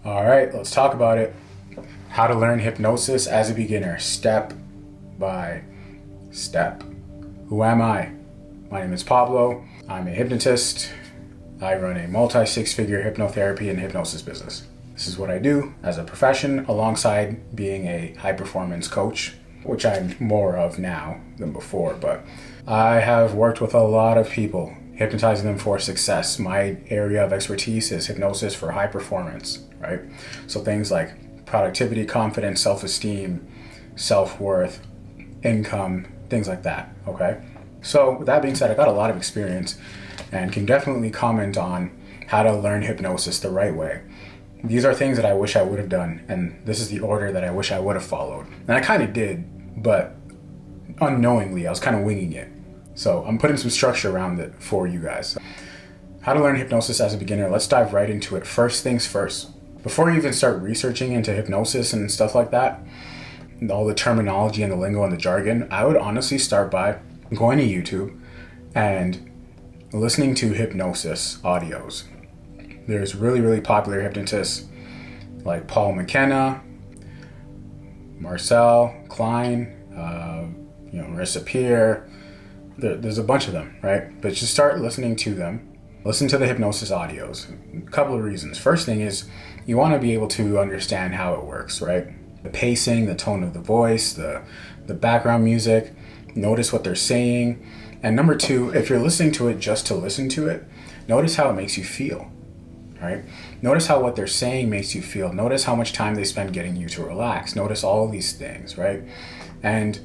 All right, let's talk about it. How to learn hypnosis as a beginner, step by step. Who am I? My name is Pablo. I'm a hypnotist. I run a multi-six-figure hypnotherapy and hypnosis business. This is what I do as a profession alongside being a high-performance coach, which I'm more of now than before, but I have worked with a lot of people, hypnotizing them for success. My area of expertise is hypnosis for high performance, right? So things like productivity, confidence, self-esteem, self-worth, income, things like that, okay? So with that being said, I got a lot of experience and can definitely comment on how to learn hypnosis the right way. These are things that I wish I would have done, and this is the order that I wish I would have followed. And I kind of did, but unknowingly, I was kind of winging it. So I'm putting some structure around it for you guys. How to learn hypnosis as a beginner. Let's dive right into it. First things first. Before you even start researching into hypnosis and stuff like that, all the terminology and the lingo and the jargon, I would honestly start by going to YouTube and listening to hypnosis audios. There's really popular hypnotists like Paul McKenna, Marcel Klein, Marissa Peer. There's a bunch of them, right? But just start listening to them. Listen to the hypnosis audios. A couple of reasons. First thing is you want to be able to understand how it works, right? The pacing, the tone of the voice, the background music. Notice what they're saying. And number two, if you're listening to it just to listen to it, notice how it makes you feel, right? Notice how what they're saying makes you feel. Notice how much time they spend getting you to relax. Notice all of these things, right? And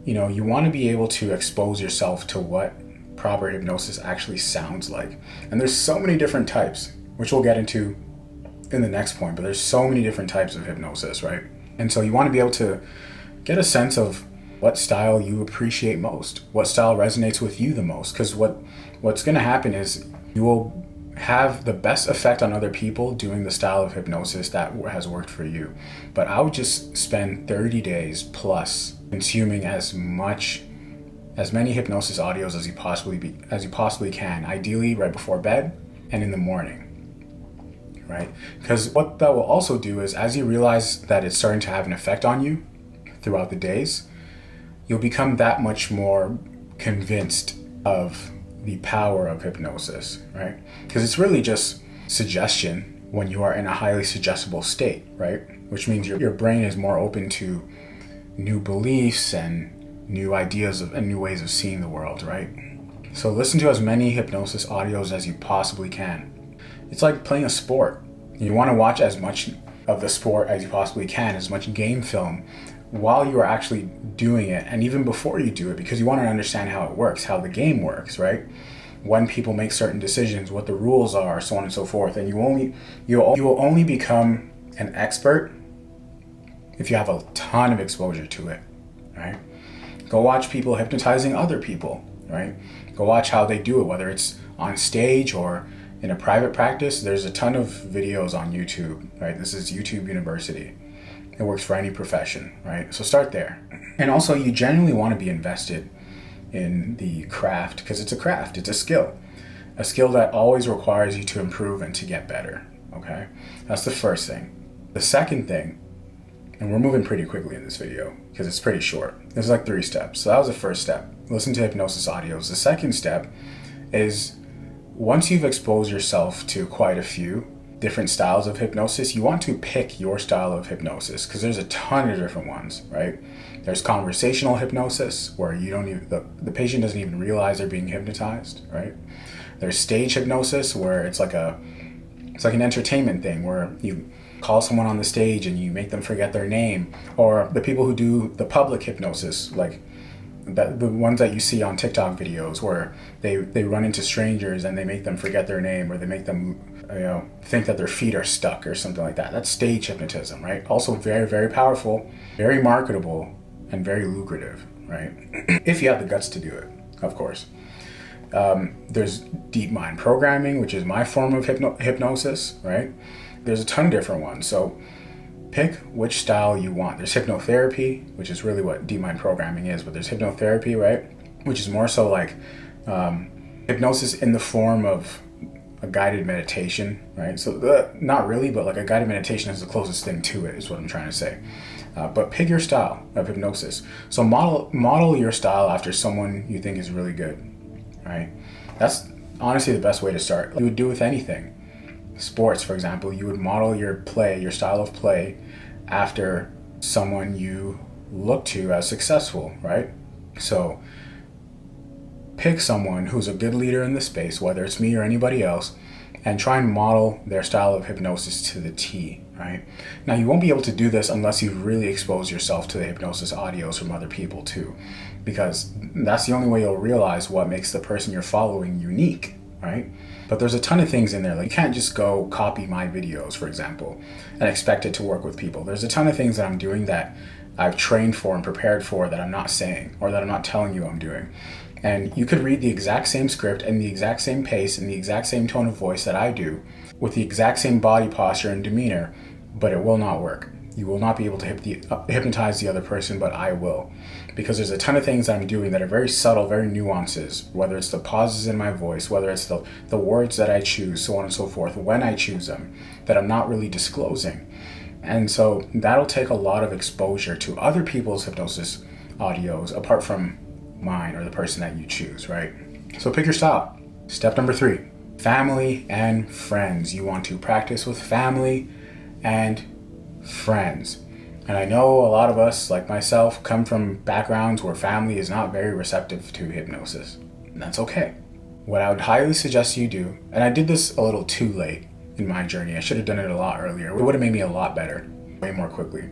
you want to be able to expose yourself to what proper hypnosis actually sounds like. And there's so many different types, which we'll get into in the next point, but there's so many different types of hypnosis, right? And so you want to be able to get a sense of what style you appreciate most, what style resonates with you the most, because what's going to happen is you will have the best effect on other people doing the style of hypnosis that has worked for you. But I would just spend 30 days plus consuming as many hypnosis audios as you possibly can, ideally right before bed and in the morning, right? Because what that will also do is, as you realize that it's starting to have an effect on you throughout the days, you'll become that much more convinced of the power of hypnosis, right? Because it's really just suggestion when you are in a highly suggestible state, right? Which means your brain is more open to new beliefs and new ideas and new ways of seeing the world, right? So listen to as many hypnosis audios as you possibly can. It's like playing a sport. You want to watch as much of the sport as you possibly can, as much game film while you are actually doing it, and even before you do it, because you want to understand how it works, how the game works, right? When people make certain decisions, what the rules are, so on and so forth. And you will only become an expert if you have a ton of exposure to it, right? Go watch people hypnotizing other people, right? Go watch how they do it, whether it's on stage or in a private practice. There's a ton of videos on YouTube, right? This is YouTube University. It works for any profession, right? So start there. And also, you genuinely want to be invested in the craft, because it's a craft, it's a skill that always requires you to improve and to get better, okay? That's the first thing. The second thing, and we're moving pretty quickly in this video because it's pretty short. There's like 3 steps. So that was the first step. Listen to hypnosis audios. The second step is, once you've exposed yourself to quite a few different styles of hypnosis, you want to pick your style of hypnosis, because there's a ton of different ones, right? There's conversational hypnosis, where the patient doesn't even realize they're being hypnotized, right? There's stage hypnosis, where it's like an entertainment thing, where you call someone on the stage and you make them forget their name. Or the people who do the public hypnosis, like the ones that you see on TikTok videos, where they run into strangers and they make them forget their name, or they make them think that their feet are stuck or something like that. That's stage hypnotism, right? Also very, very powerful, very marketable, and very lucrative, right? If you have the guts to do it, of course. There's deep mind programming, which is my form of hypnosis, right? There's a ton of different ones. So pick which style you want. There's hypnotherapy, which is really what deep mind programming is, but there's hypnotherapy, right? Which is more so like hypnosis in the form of a guided meditation, right? So not really, but like a guided meditation is the closest thing to it, is what I'm trying to say. But pick your style of hypnosis. So model your style after someone you think is really good, right? That's honestly the best way to start. You would do with anything. Sports, for example, you would model your style of play after someone you look to as successful, right? So pick someone who's a good leader in the space, whether it's me or anybody else, and try and model their style of hypnosis to the T, right? Now, you won't be able to do this unless you really expose yourself to the hypnosis audios from other people too, because that's the only way you'll realize what makes the person you're following unique, right? But there's a ton of things in there. Like, you can't just go copy my videos, for example, and expect it to work with people. There's a ton of things that I'm doing that I've trained for and prepared for that I'm not saying, or that I'm not telling you I'm doing. And you could read the exact same script and the exact same pace and the exact same tone of voice that I do with the exact same body posture and demeanor, but it will not work. You will not be able to hypnotize the other person, but I will. Because there's a ton of things that I'm doing that are very subtle, very nuances, whether it's the pauses in my voice, whether it's the words that I choose, so on and so forth, when I choose them, that I'm not really disclosing. And so that'll take a lot of exposure to other people's hypnosis audios, apart from mine or the person that you choose, right? So pick your style. Step number 3, family and friends. You want to practice with family and friends. And I know a lot of us, like myself, come from backgrounds where family is not very receptive to hypnosis. And that's okay. What I would highly suggest you do, and I did this a little too late in my journey. I should have done it a lot earlier. It would have made me a lot better, way more quickly.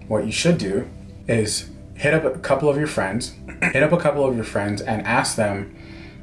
What you should do is hit up a couple of your friends and ask them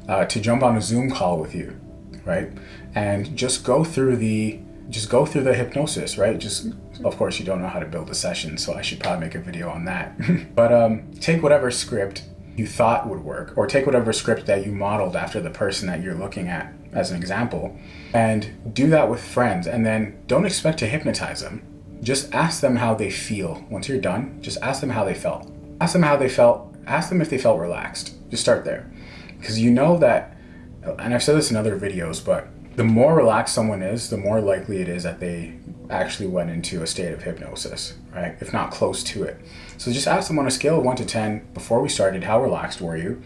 to jump on a Zoom call with you, right? And just go through the hypnosis, right? Just, of course, you don't know how to build a session, so I should probably make a video on that. But take whatever script you thought would work, or take whatever script that you modeled after the person that you're looking at as an example, and do that with friends. And then don't expect to hypnotize them. Just ask them how they feel. Once you're done, just ask them how they felt. Ask them how they felt. Ask them if they felt relaxed. Just start there. Because you know that, and I've said this in other videos, but the more relaxed someone is, the more likely it is that they actually went into a state of hypnosis, right? If not close to it. So just ask them on a scale of 1 to 10, before we started, how relaxed were you?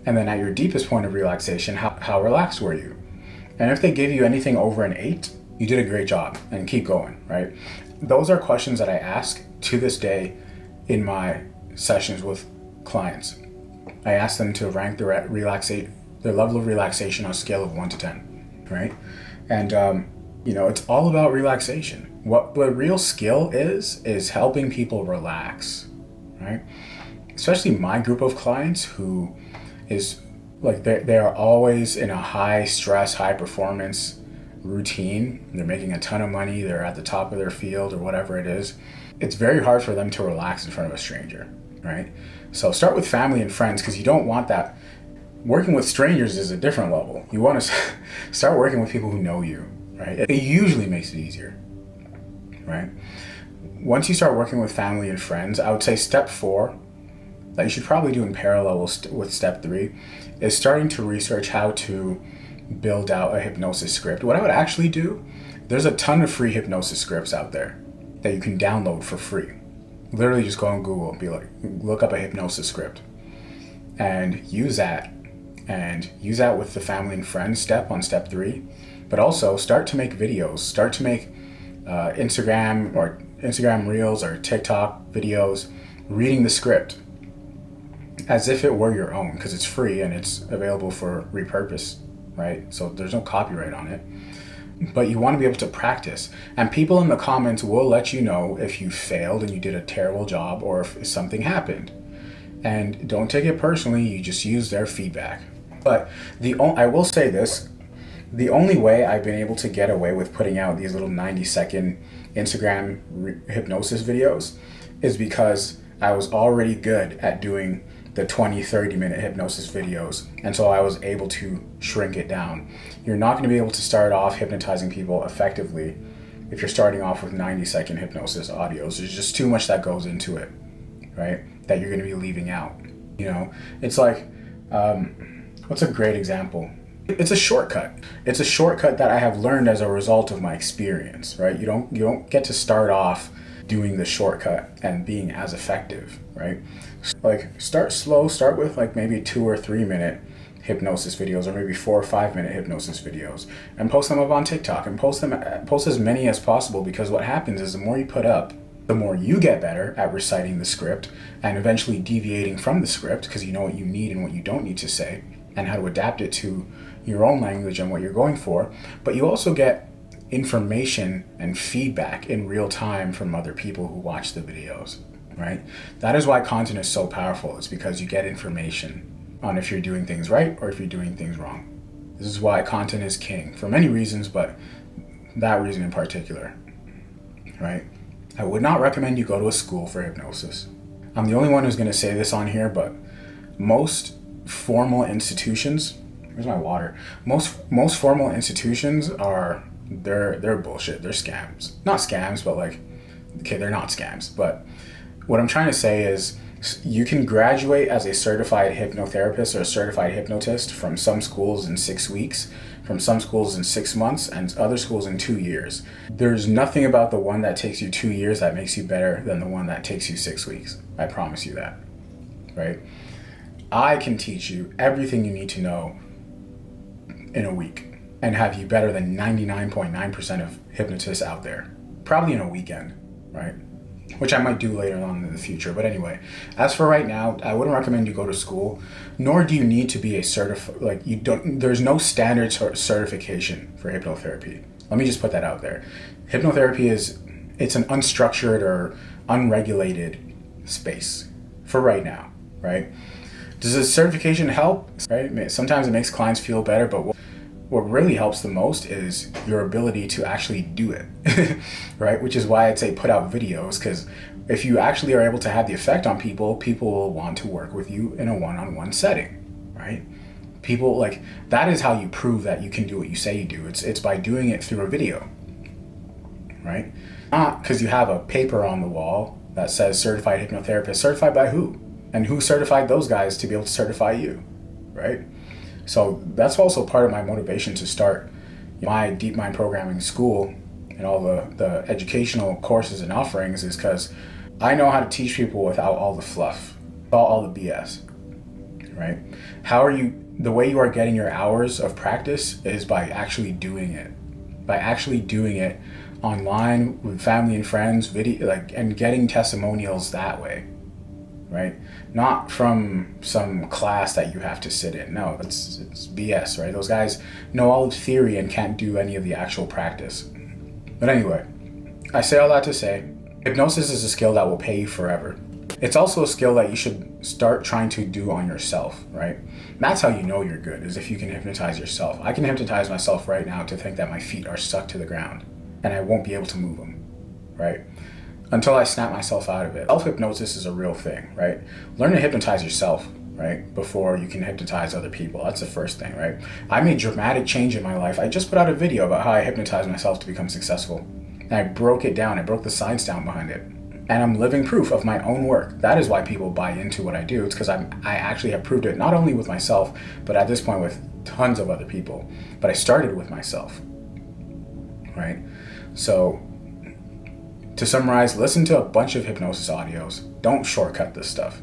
And then at your deepest point of relaxation, how relaxed were you? And if they give you anything over an 8, you did a great job, and keep going, right? Those are questions that I ask to this day in my sessions with clients. I ask them to rank their level of relaxation on a scale of 1 to 10, right? And it's all about relaxation. What the real skill is helping people relax, right? Especially my group of clients who is like, they are always in a high stress, high performance routine. They're making a ton of money. They're at the top of their field or whatever it is. It's very hard for them to relax in front of a stranger, right? So start with family and friends, because you don't want that. Working with strangers is a different level. You want to start working with people who know you, right? It usually makes it easier, right? Once you start working with family and friends, I would say step 4, that you should probably do in parallel with step 3, is starting to research how to build out a hypnosis script. What I would actually do, there's a ton of free hypnosis scripts out there that you can download for free. Literally just go on Google and look up a hypnosis script and use that with the family and friends step on step 3. But also start to make videos, start to make Instagram Reels or TikTok videos reading the script as if it were your own, because it's free and it's available for repurpose, right? So there's no copyright on it. But you want to be able to practice, and people in the comments will let you know if you failed and you did a terrible job, or if something happened. And don't take it personally, you just use their feedback. But I will say this, the only way I've been able to get away with putting out these little 90-second Instagram hypnosis videos is because I was already good at doing the 20-30 minute hypnosis videos, and so I was able to shrink it down. You're not going to be able to start off hypnotizing people effectively if you're starting off with 90-second hypnosis audios. There's just too much that goes into it, right, that you're going to be leaving out. It's like, what's a great example? It's a shortcut. It's a shortcut that I have learned as a result of my experience, right? You don't get to start off doing the shortcut and being as effective, right? Like, start slow, start with like maybe 2 or 3 minute hypnosis videos, or maybe 4 or 5 minute hypnosis videos, and post them up on TikTok, and post as many as possible, because what happens is the more you put up, the more you get better at reciting the script and eventually deviating from the script, because you know what you need and what you don't need to say and how to adapt it to your own language and what you're going for. But you also get information and feedback in real time from other people who watch the videos, right? That is why content is so powerful. It's because you get information on if you're doing things right or if you're doing things wrong. This is why content is king, for many reasons, but that reason in particular, right? I would not recommend you go to a school for hypnosis. I'm the only one who's going to say this on here, but most formal institutions, where's my water? Most formal institutions they're bullshit. They're scams. Not scams, but like, okay, they're not scams. But what I'm trying to say is, you can graduate as a certified hypnotherapist or a certified hypnotist from some schools in 6 weeks, from some schools in 6 months, and other schools in 2 years. There's nothing about the one that takes you 2 years that makes you better than the one that takes you 6 weeks. I promise you that, right? I can teach you everything you need to know in a week and have you better than 99.9% of hypnotists out there, probably in a weekend, right? Which I might do later on in the future. But anyway, as for right now, I wouldn't recommend you go to school, nor do you need to be a there's no standard certification for hypnotherapy. Let me just put that out there. Hypnotherapy it's an unstructured or unregulated space for right now, right? Does a certification help? Right? Sometimes it makes clients feel better, but what really helps the most is your ability to actually do it, right? Which is why I'd say put out videos, because if you actually are able to have the effect on people, people will want to work with you in a one-on-one setting, right? People, like, that is how you prove that you can do what you say you do. It's by doing it through a video, right? Not because you have a paper on the wall that says certified hypnotherapist. Certified by who? And who certified those guys to be able to certify you, right? So that's also part of my motivation to start my deep mind programming school and all the educational courses and offerings, is because I know how to teach people without all the fluff, without all the BS, right? The way you are getting your hours of practice is by actually doing it, online with family and friends, and getting testimonials that way, right? Not from some class that you have to sit in. No, it's BS, right? Those guys know all the theory and can't do any of the actual practice. But anyway, I say all that to say, hypnosis is a skill that will pay you forever. It's also a skill that you should start trying to do on yourself, right? And that's how you know you're good, is if you can hypnotize yourself. I can hypnotize myself right now to think that my feet are stuck to the ground and I won't be able to move them, right? Until I snap myself out of it. Self-hypnosis is a real thing, right? Learn to hypnotize yourself, right? Before you can hypnotize other people. That's the first thing, right? I made dramatic change in my life. I just put out a video about how I hypnotized myself to become successful. And I broke it down. I broke the science down behind it. And I'm living proof of my own work. That is why people buy into what I do. It's because I actually have proved it, not only with myself, but at this point with tons of other people. But I started with myself, right? So, to summarize, listen to a bunch of hypnosis audios. Don't shortcut this stuff,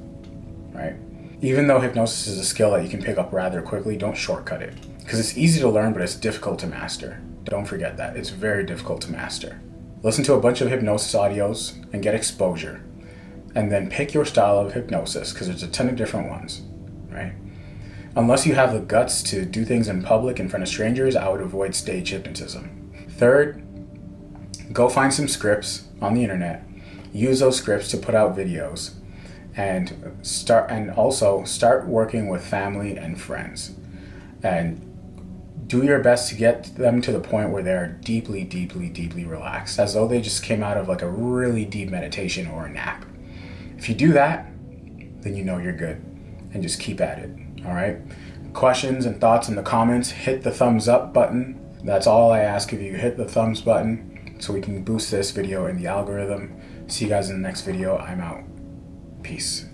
right? Even though hypnosis is a skill that you can pick up rather quickly, don't shortcut it. Because it's easy to learn, but it's difficult to master. Don't forget that. It's very difficult to master. Listen to a bunch of hypnosis audios and get exposure. And then pick your style of hypnosis, because there's a ton of different ones, right? Unless you have the guts to do things in public in front of strangers, I would avoid stage hypnotism. Third, go find some scripts on the internet. Use those scripts to put out videos. And also start working with family and friends. And do your best to get them to the point where they're deeply, deeply, deeply relaxed, as though they just came out of like a really deep meditation or a nap. If you do that, then you know you're good, and just keep at it, all right? Questions and thoughts in the comments, hit the thumbs up button. That's all I ask of you. Hit the thumbs button so we can boost this video in the algorithm. See you guys in the next video. I'm out. Peace.